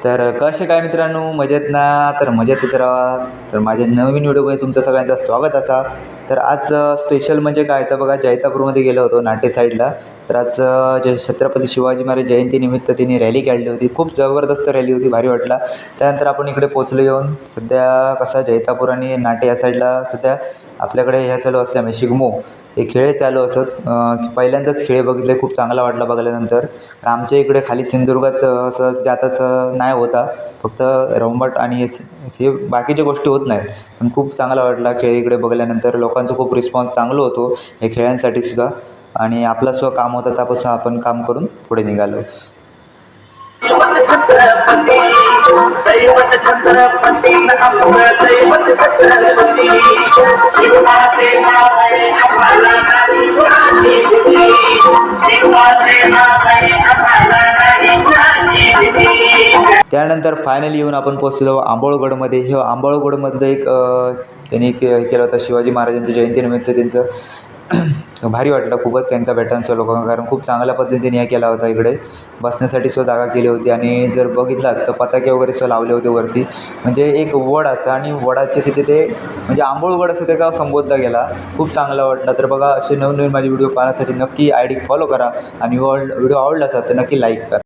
तर कसे काय मित्रांनो, मजेत ना? तर मजेतच राहा. तर माझ्या नवीन व्हिडिओमध्ये तुमचं सगळ्यांचं स्वागत असा. तर आज स्पेशल म्हणजे काय तर बघा, जैतापूरमध्ये गेलो होतो नाटे साईडला. तर आज जे छत्रपती शिवाजी महाराज जयंतीनिमित्त तिने रॅली काढली होती. खूप जबरदस्त रॅली होती, भारी वाटला. त्यानंतर आपण इकडे पोचलो येऊन. सध्या कसा जैतापूर आणि नाटे या साईडला सध्या आपल्याकडे ह्या चालू असल्यामुळे शिगमो ते खेळ चालू असत. पहिल्यांदाच खेळ बघितले, खूप चांगला वाटला बघल्यानंतर. आमच्या इकडे खाली सिंधुदुर्गात असं जाताच नाही होता, फक्त रंबट आणि हे बाकीच्या गोष्टी होत नाहीत. पण खूप चांगला वाटला खेळ इकडे बघल्यानंतर. लोकांचं खूप रिस्पॉन्स चांगलं होतो हे खेळांसाठी सुद्धा. आणि आपलं सुद्धा काम होतं, त्यापासून आपण काम करून पुढे निघालो. त्यानंतर फायनली येऊन आपण पोचलो आंबोळगडमध्ये. हे आंबोळगडमधलं एक त्यांनी केलं होतं शिवाजी महाराजांच्या जयंतीनिमित्त त्यांचं. भारी वाटलं खूपच त्यांना भेटायचं लोकांना, कारण खूप चांगल्या पद्धतीने हे केला होता. इकडे बसण्यासाठी सुद्धा जागा केली होती आणि जर बघितलात तर पताके वगैरे सुद्धा लावले होते वरती. म्हणजे एक वड असं आणि वडाचे तिथे ते म्हणजे आंबोळगड असं ते गाव संबोधला गेला. खूप चांगला वाटला. तर बघा, असे नवीन माझे व्हिडिओ पाहण्यासाठी नक्की ID फॉलो करा आणि व्हिडिओ आवडला असेल तर नक्की लाईक करा.